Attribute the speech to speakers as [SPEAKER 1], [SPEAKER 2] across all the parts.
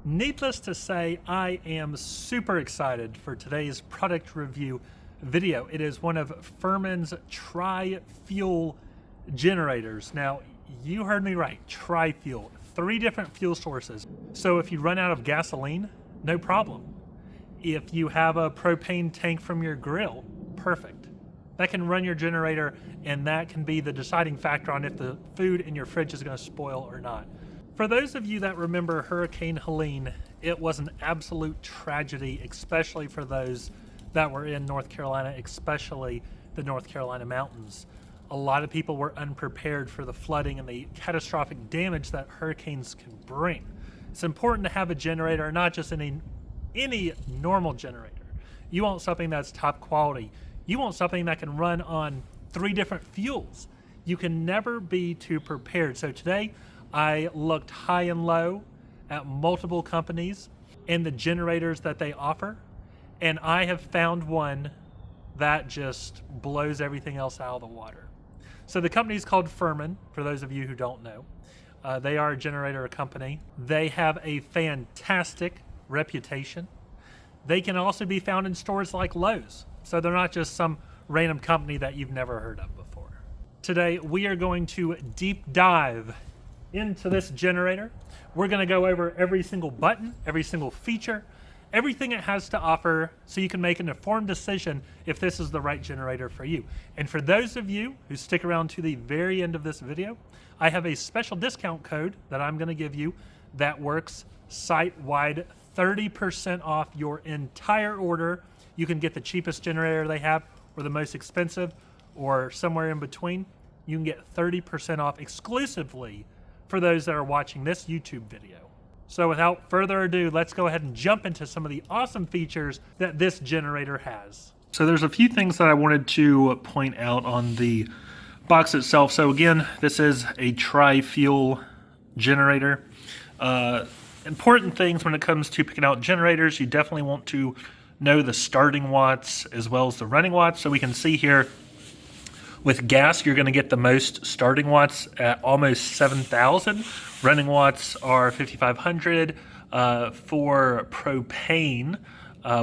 [SPEAKER 1] Needless to say, I am super excited for today's product review video. It is one of Firman's Tri-Fuel Generators. Now, you heard me right, Tri-Fuel, 3 different fuel sources. So if you run out of gasoline, no problem. If you have a propane tank from your grill, perfect. That can run your generator, and that can be the deciding factor on if the food in your fridge is going to spoil or not. For those of you that remember Hurricane Helene, it was an absolute tragedy, especially for those that were in North Carolina, especially the North Carolina mountains. A lot of people were unprepared for the flooding and the catastrophic damage that hurricanes can bring. It's important to have a generator, not just any normal generator. You want something that's top quality. You want something that can run on 3 different fuels. You can never be too prepared. So today, I looked high and low at multiple companies and the generators that they offer, and I have found one that just blows everything else out of the water. So the company is called Firman, for those of you who don't know. They are a generator company. They have a fantastic reputation. They can also be found in stores like Lowe's, so they're not just some random company that you've never heard of before. Today, we are going to deep dive into this generator. We're going to go over every single button, every single feature, everything it has to offer, so you can make an informed decision if this is the right generator for you. And for those of you who stick around to the very end of this video, I have a special discount code that I'm going to give you that works site-wide, 30% off your entire order. You can get the cheapest generator they have, or the most expensive, or somewhere in between. You can get 30% off exclusively for those that are watching this YouTube video. So without further ado, let's go ahead and jump into some of the awesome features that this generator has. So there's a few things that I wanted to point out on the box itself. So again, this is a tri-fuel generator. Important things when it comes to picking out generators, you definitely want to know the starting watts as well as the running watts. So we can see here, with gas, you're going to get the most starting watts at almost 7,000. Running watts are 5,500. For propane,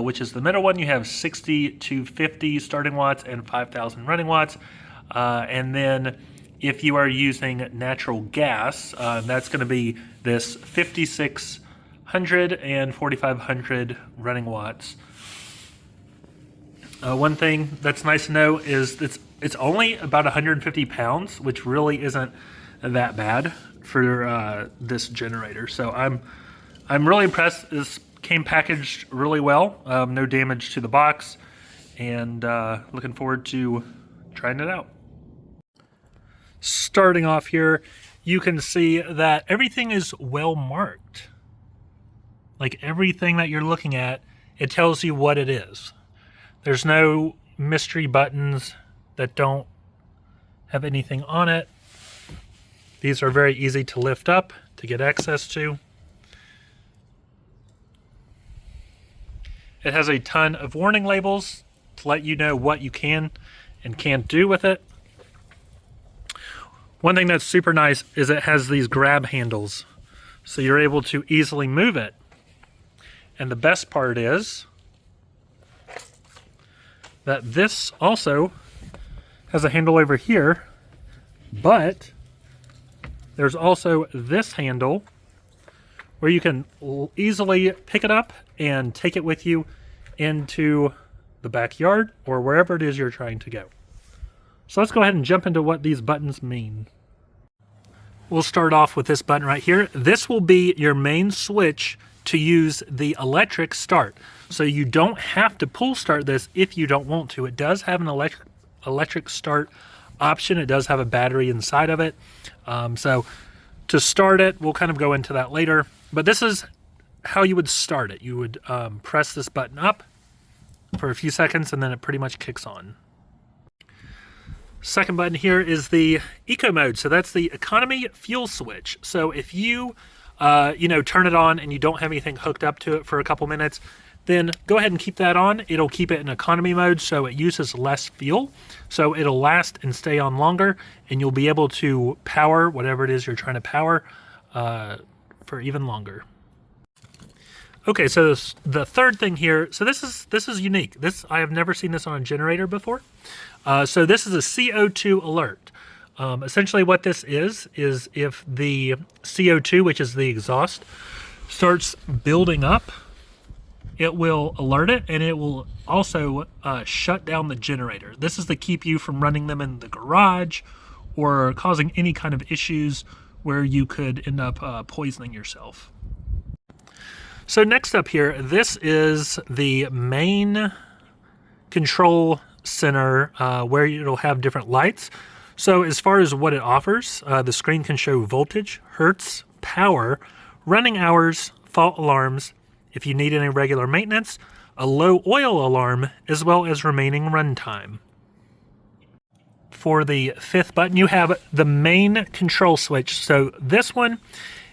[SPEAKER 1] which is the middle one, you have 60 to 50 starting watts and 5,000 running watts. And then if you are using natural gas, that's going to be this 5,600 and 4,500 running watts. One thing that's nice to know is it's only about 150 pounds, which really isn't that bad for this generator. So I'm really impressed. This came packaged really well, no damage to the box, and looking forward to trying it out. Starting off here, you can see that everything is well marked. Like everything that you're looking at, it tells you what it is. There's no mystery buttons that don't have anything on it. These are very easy to lift up to get access to. It has a ton of warning labels to let you know what you can and can't do with it. One thing that's super nice is it has these grab handles, so you're able to easily move it. And the best part is that this also has a handle over here, but there's also this handle where you can easily pick it up and take it with you into the backyard or wherever it is you're trying to go. So let's go ahead and jump into what these buttons mean. We'll start off with this button right here. This will be your main switch to use the electric start. So you don't have to pull start this if you don't want to. It does have an electric start option. It does have a battery inside of it. So to start it, we'll kind of go into that later, but this is how you would start it. You would press this button up for a few seconds and then it pretty much kicks on. Second button here is the eco mode. So that's the economy fuel switch. So if you turn it on and you don't have anything hooked up to it for a couple minutes, then go ahead and keep that on. It'll keep it in economy mode, so it uses less fuel. So it'll last and stay on longer, and you'll be able to power whatever it is you're trying to power for even longer. Okay, so the third thing here, so this is unique. I have never seen this on a generator before. So this is a CO2 alert. Essentially what this is if the CO2, which is the exhaust, starts building up, it will alert it, and it will also shut down the generator. This is to keep you from running them in the garage or causing any kind of issues where you could end up poisoning yourself. So next up here, this is the main control center where it'll have different lights. So as far as what it offers, the screen can show voltage, hertz, power, running hours, fault alarms, if you need any regular maintenance, a low oil alarm, as well as remaining runtime. For the fifth button, you have the main control switch. So this one,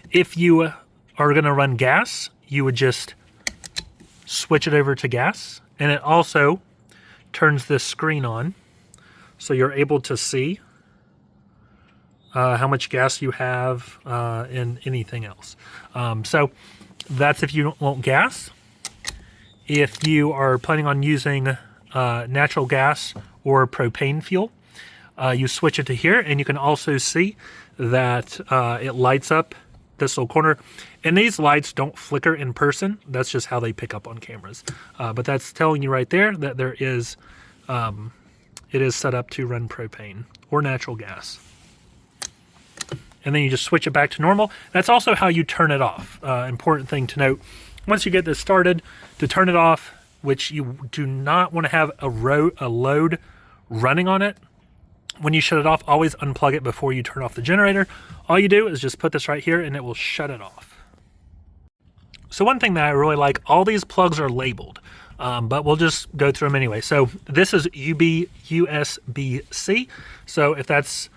[SPEAKER 1] if you are going to run gas, you would just switch it over to gas, and it also turns this screen on, so you're able to see how much gas you have and anything else. So that's if you don't want gas. If you are planning on using natural gas or propane fuel, you switch it to here, and you can also see that it lights up this little corner. And these lights don't flicker in person. That's just how they pick up on cameras. But that's telling you right there that there is, it is set up to run propane or natural gas. And then you just switch it back to normal. That's also how you turn it off. Important thing to note. Once you get this started, to turn it off, which you do not want to have a load running on it, when you shut it off, always unplug it before you turn off the generator. All you do is just put this right here and it will shut it off. So one thing that I really like, all these plugs are labeled, but we'll just go through them anyway. So this is USB-C. So if that's,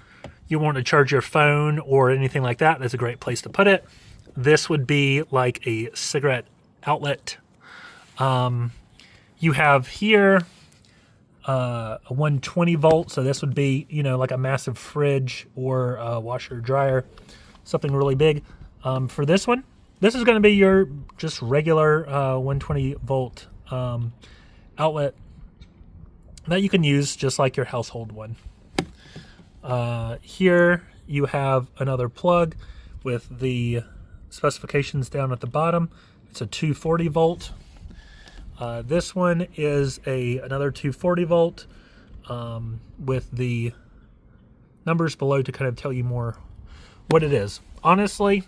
[SPEAKER 1] you want to charge your phone or anything like that, that's a great place to put it. This would be like a cigarette outlet. You have here a 120 volt, so this would be, you know, like a massive fridge or a washer dryer, something really big. For this one, this is going to be your just regular 120 volt outlet that you can use just like your household one. Here you have another plug with the specifications down at the bottom. It's a 240 volt. This one is another 240 volt with the numbers below to kind of tell you more what it is. Honestly,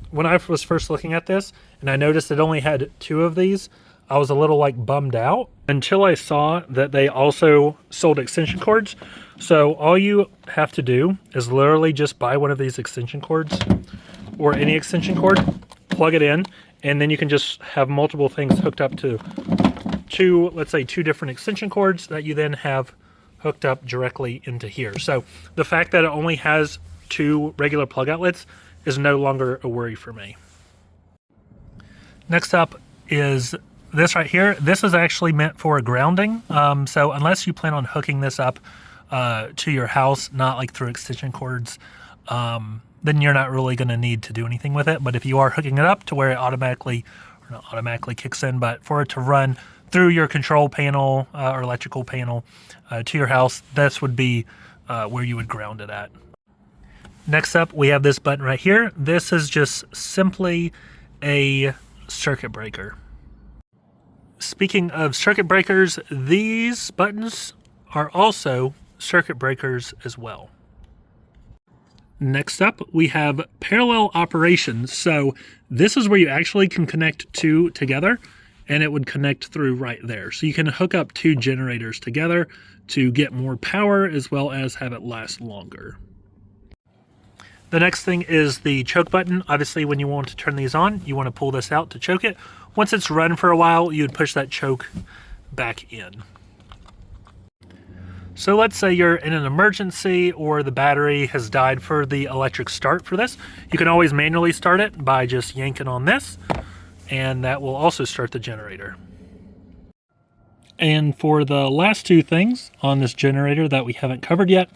[SPEAKER 1] when I was first looking at this and I noticed it only had 2 of these, I was a little like bummed out until I saw that they also sold extension cords. So all you have to do is literally just buy one of these extension cords or any extension cord, plug it in, and then you can just have multiple things hooked up to let's say 2 different extension cords that you then have hooked up directly into here. So the fact that it only has 2 regular plug outlets is no longer a worry for me. Next up is this right here. This is actually meant for grounding. So unless you plan on hooking this up to your house, not like through extension cords, then you're not really going to need to do anything with it. But if you are hooking it up to where it automatically, or not automatically kicks in, but for it to run through your control panel or electrical panel to your house, this would be where you would ground it at. Next up, we have this button right here. This is just simply a circuit breaker. Speaking of circuit breakers, these buttons are also circuit breakers as well. Next up, we have parallel operations. So this is where you actually can connect 2 together, and it would connect through right there. So you can hook up 2 generators together to get more power as well as have it last longer. The next thing is the choke button. Obviously, when you want to turn these on, you want to pull this out to choke it. Once it's run for a while, you would push that choke back in. So let's say you're in an emergency or the battery has died for the electric start for this. You can always manually start it by just yanking on this, and that will also start the generator. And for the last 2 things on this generator that we haven't covered yet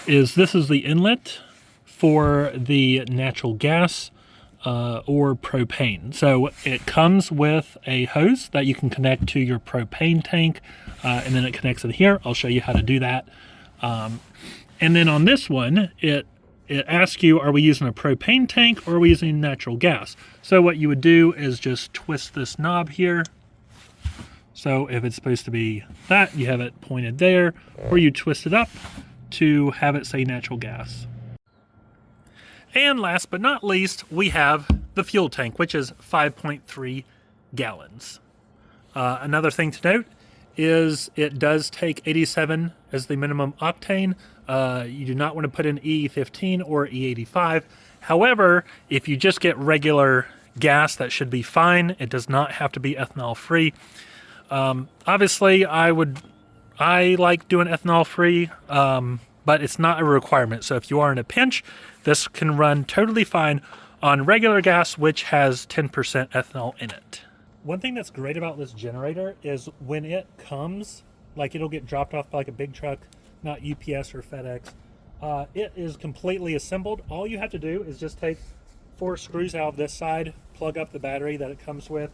[SPEAKER 1] is this is the inlet for the natural gas or propane. So it comes with a hose that you can connect to your propane tank, and then it connects in here. I'll show you how to do that. And then on this one, it asks you, are we using a propane tank or are we using natural gas? So what you would do is just twist this knob here. So if it's supposed to be that, you have it pointed there, or you twist it up to have it say natural gas. And last but not least, we have the fuel tank, which is 5.3 gallons. Another thing to note is it does take 87 as the minimum octane. You do not want to put in E15 or E85. However, if you just get regular gas, that should be fine. It does not have to be ethanol free. Obviously, I like doing ethanol free, but it's not a requirement. So if you are in a pinch, this can run totally fine on regular gas, which has 10% ethanol in it. One thing that's great about this generator is when it comes, like it'll get dropped off by like a big truck, not UPS or FedEx. It is completely assembled. All you have to do is just take 4 screws out of this side, plug up the battery that it comes with.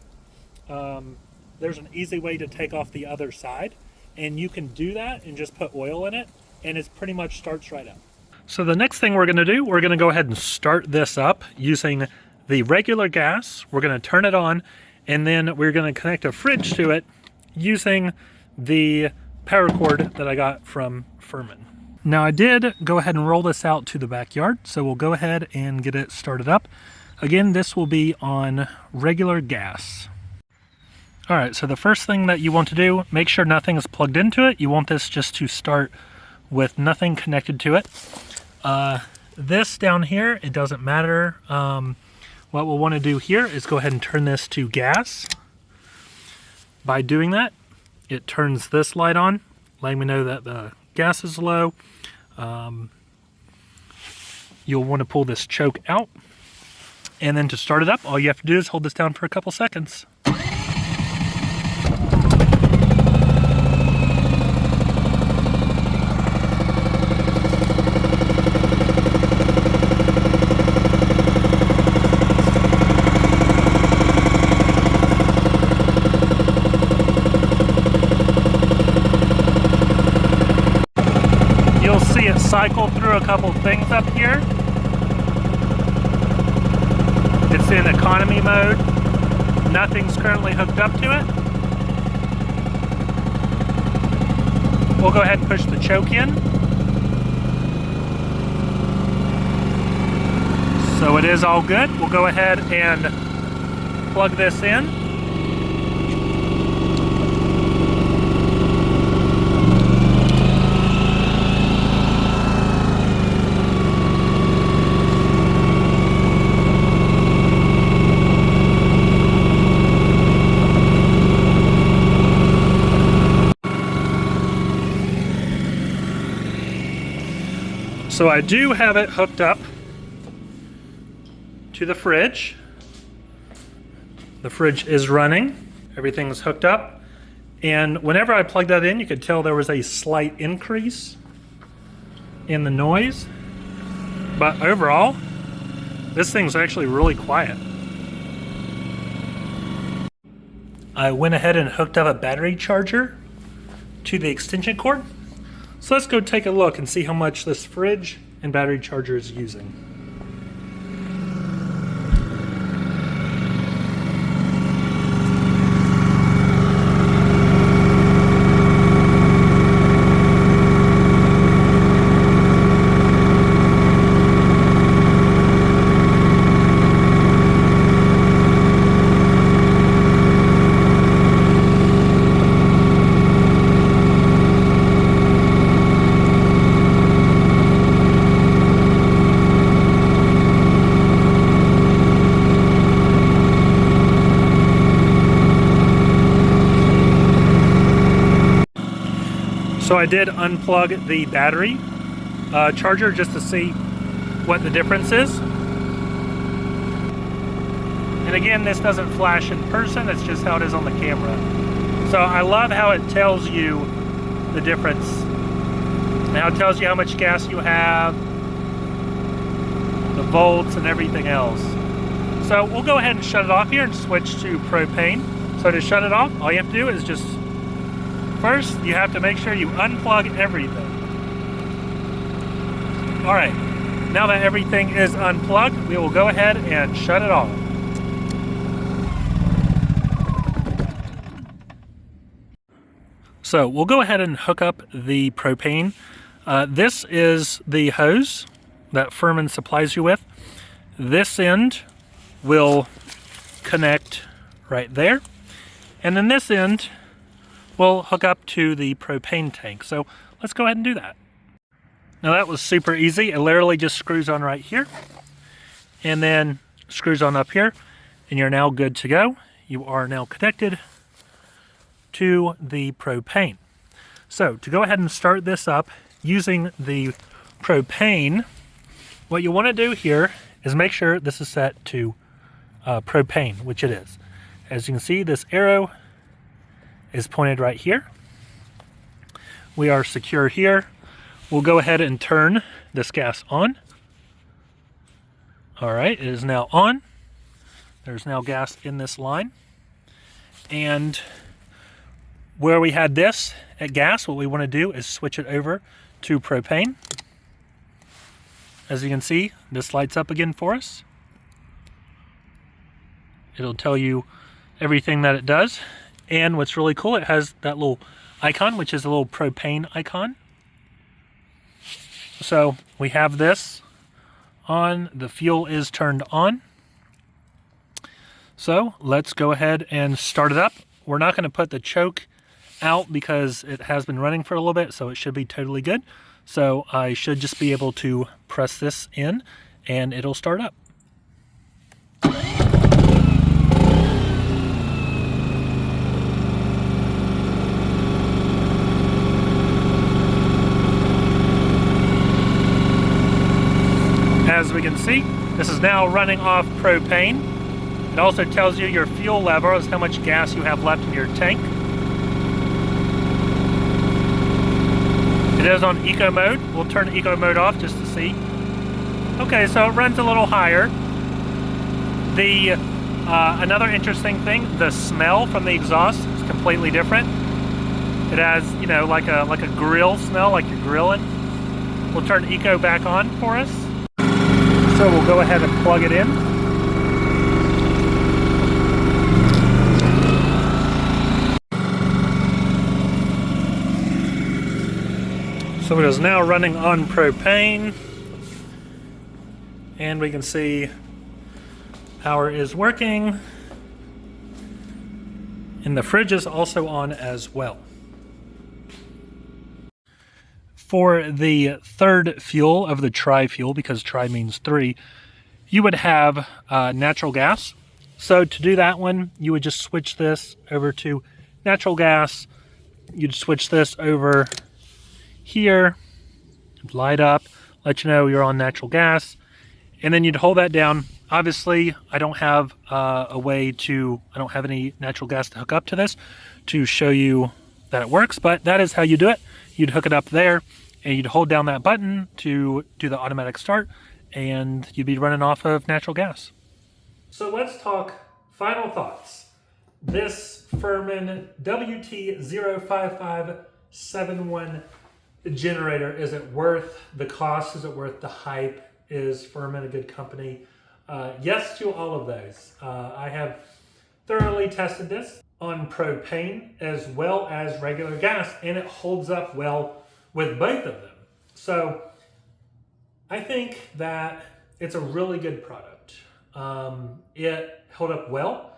[SPEAKER 1] There's an easy way to take off the other side, and you can do that and just put oil in it, and it pretty much starts right up. So the next thing we're going to do, we're going to go ahead and start this up using the regular gas. We're going to turn it on, and then we're going to connect a fridge to it using the power cord that I got from Firman. Now I did go ahead and roll this out to the backyard, so we'll go ahead and get it started up. Again, this will be on regular gas. All right, so the first thing that you want to do, make sure nothing is plugged into it. You want this just to start with nothing connected to it. This down here, it doesn't matter. What we'll want to do here is go ahead and turn this to gas. By doing that, it turns this light on, letting me know that the gas is low. You'll want to pull this choke out. And then to start it up, all you have to do is hold this down for a couple seconds. You'll see it cycle through a couple things up here. It's in economy mode. Nothing's currently hooked up to it. We'll go ahead and push the choke in. So it is all good. We'll go ahead and plug this in. So I do have it hooked up to the fridge. The fridge is running. Everything's hooked up. And whenever I plugged that in, you could tell there was a slight increase in the noise. But overall, this thing's actually really quiet. I went ahead and hooked up a battery charger to the extension cord. So let's go take a look and see how much this fridge and battery charger is using. So I did unplug the battery charger just to see what the difference is. And again, this doesn't flash in person, it's just how it is on the camera. So I love how it tells you the difference. Now it tells you how much gas you have, the volts and everything else. So we'll go ahead and shut it off here and switch to propane. So to shut it off, all you have to do is just, first you have to make sure you unplug everything. All right, now that everything is unplugged, we will go ahead and shut it off. So we'll go ahead and hook up the propane. This is the hose that Firman supplies you with. This end will connect right there. And then this end will hook up to the propane tank. So let's go ahead and do that. Now that was super easy. It literally just screws on right here and then screws on up here, and you're now good to go. You are now connected to the propane. So to go ahead and start this up using the propane, what you want to do here is make sure this is set to propane, which it is. As you can see, this arrow is pointed right here. We are secure here. We'll go ahead and turn this gas on. All right, it is now on. There's now gas in this line. And where we had this at gas, what we want to do is switch it over to propane. As you can see, this lights up again for us. It'll tell you everything that it does. And what's really cool, it has that little icon, which is a little propane icon. So we have this on, the fuel is turned on. So let's go ahead and start it up. We're not going to put the choke out because it has been running for a little bit, so it should be totally good. So I should just be able to press this in and it'll start up. As we can see, this is now running off propane. It also tells you your fuel level is how much gas you have left in your tank. It is on eco mode. We'll turn eco mode off just to see. Okay, so it runs a little higher. The another interesting thing, the smell from the exhaust is completely different. It has, you know, like a grill smell, like you're grilling. We'll turn eco back on for us. So we'll go ahead and plug it in. So it is now running on propane, and we can see power is working, and the fridge is also on as well. For the third fuel of the tri-fuel, because tri means three, you would have natural gas. So to do that one, you would just switch this over to natural gas. You'd switch this over here, light up, let you know you're on natural gas, and then you'd hold that down. Obviously, I don't have I don't have any natural gas to hook up to this to show you that it works, but that is how you do it. You'd hook it up there and you'd hold down that button to do the automatic start, and you'd be running off of natural gas. So let's talk final thoughts. This Firman WT05571 generator, is it worth the cost? Is it worth the hype? Is Firman a good company? Yes to all of those. I have thoroughly tested this on propane as well as regular gas, and it holds up well with both of them. So I think that it's a really good product. It held up well.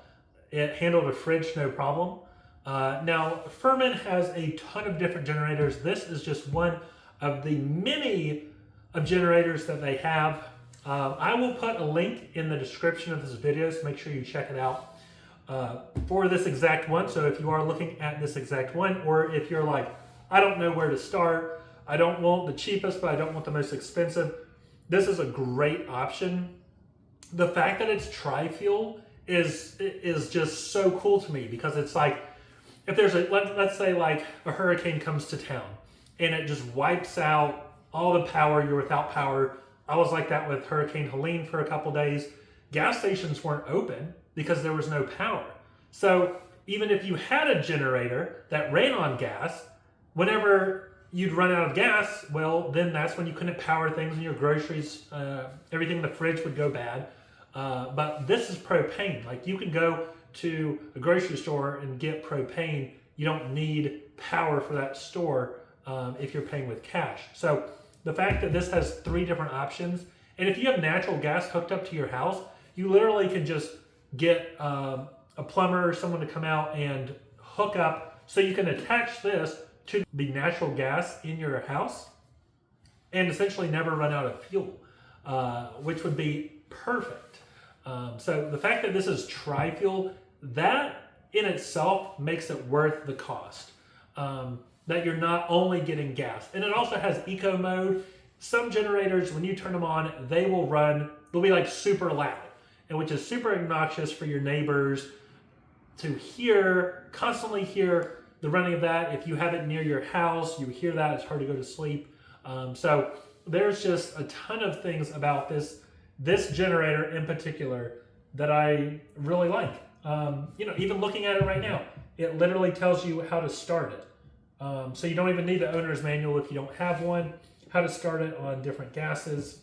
[SPEAKER 1] It handled a fridge no problem. Now, Firman has a ton of different generators. This is just one of the many of generators that they have. I will put a link in the description of this video, so make sure you check it out for this exact one. So if you are looking at this exact one, or if you're like, I don't know where to start, I don't want the cheapest, but I don't want the most expensive, this is a great option. The fact that it's tri-fuel is just so cool to me, because it's like, if there's let's say like a hurricane comes to town and it just wipes out all the power, you're without power. I was like that with Hurricane Helene for a couple days. gas stations weren't open because there was no power. So even if you had a generator that ran on gas, whenever you'd run out of gas, well, then that's when you couldn't power things in your groceries. Everything in the fridge would go bad. But this is propane. Like, you can go to a grocery store and get propane. You don't need power for that store if you're paying with cash. So the fact that this has 3 different options, and if you have natural gas hooked up to your house, you literally can just get a plumber or someone to come out and hook up, so you can attach this to the natural gas in your house and essentially never run out of fuel, which would be perfect. So the fact that this is tri-fuel, that in itself makes it worth the cost. That you're not only getting gas. And it also has eco mode. Some generators, when you turn them on, they'll be like super loud, and which is super obnoxious for your neighbors to constantly hear the running of that. If you have it near your house, you hear that, it's hard to go to sleep. So there's just a ton of things about this generator in particular that I really like. Even looking at it right now, it literally tells you how to start it. So you don't even need the owner's manual if you don't have one, how to start it on different gases.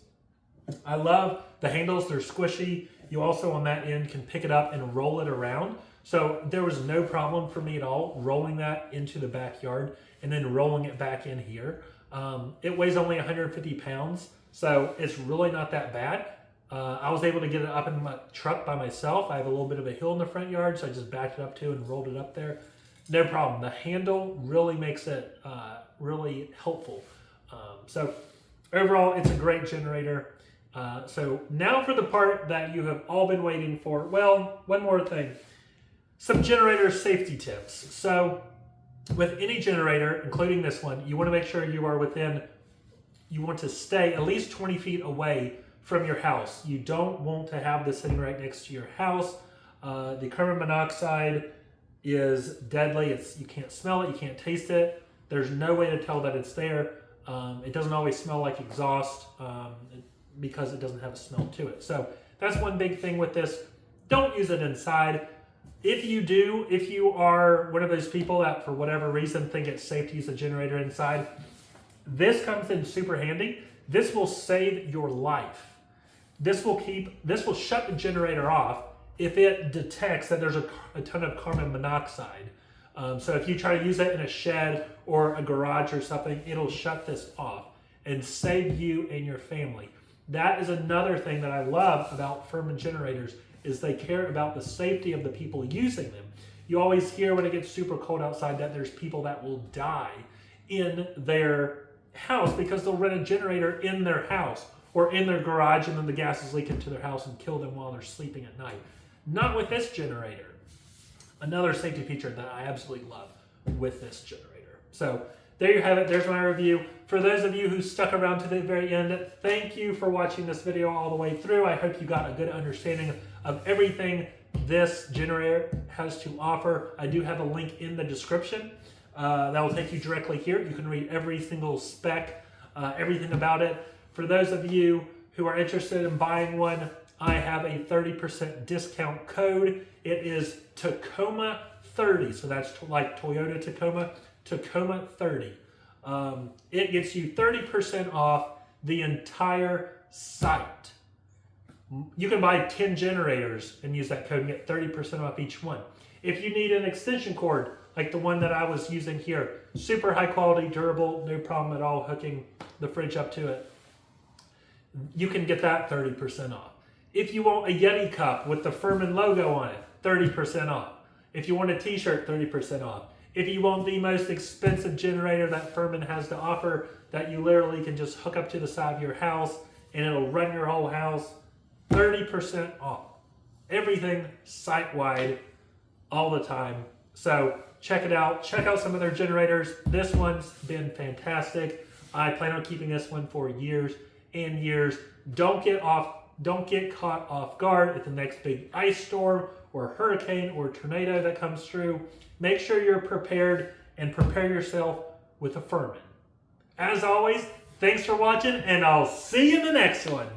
[SPEAKER 1] I love the handles, they're squishy. You also on that end can pick it up and roll it around. So there was no problem for me at all rolling that into the backyard and then rolling it back in here. It weighs only 150 pounds, so it's really not that bad. I was able to get it up in my truck by myself. I have a little bit of a hill in the front yard, so I just backed it up to and rolled it up there. No problem. The handle really makes it really helpful. So overall, it's a great generator. So now for the part that you have all been waiting for. Well, one more thing. Some generator safety tips. So with any generator, including this one, you want to make sure you want to stay at least 20 feet away from your house. You don't want to have this sitting right next to your house. The carbon monoxide is deadly. You can't smell it, you can't taste it. There's no way to tell that it's there. It doesn't always smell like exhaust because it doesn't have a smell to it. So that's one big thing with this. Don't use it inside. If you are one of those people that for whatever reason think it's safe to use a generator inside, this comes in super handy. This will save your life. This will shut the generator off if it detects that there's a ton of carbon monoxide. So if you try to use it in a shed or a garage or something, it'll shut this off and save you and your family. That is another thing that I love about Firman generators, is they care about the safety of the people using them. You always hear when it gets super cold outside that there's people that will die in their house because they'll run a generator in their house or in their garage, and then the gas is leaking to their house and kill them while they're sleeping at night. Not with this generator. Another safety feature that I absolutely love with this generator. So there you have it. There's my review. For those of you who stuck around to the very end, thank you for watching this video all the way through. I hope you got a good understanding of everything this generator has to offer. I do have a link in the description that will take you directly here. You can read every single spec, everything about it. For those of you who are interested in buying one, I have a 30% discount code. It is Tacoma 30. So that's like Toyota Tacoma, Tacoma 30. It gets you 30% off the entire site. You can buy 10 generators and use that code and get 30% off each one. If you need an extension cord, like the one that I was using here, super high quality, durable, no problem at all hooking the fridge up to it, you can get that 30% off. If you want a Yeti cup with the Firman logo on it, 30% off. If you want a t-shirt, 30% off. If you want the most expensive generator that Firman has to offer, that you literally can just hook up to the side of your house and it'll run your whole house, 30% off. Everything site-wide all the time. So check it out. Check out some of their generators. This one's been fantastic. I plan on keeping this one for years and years. Don't get caught off guard at the next big ice storm or hurricane or tornado that comes through. Make sure you're prepared and prepare yourself with a Firman. As always, thanks for watching, and I'll see you in the next one.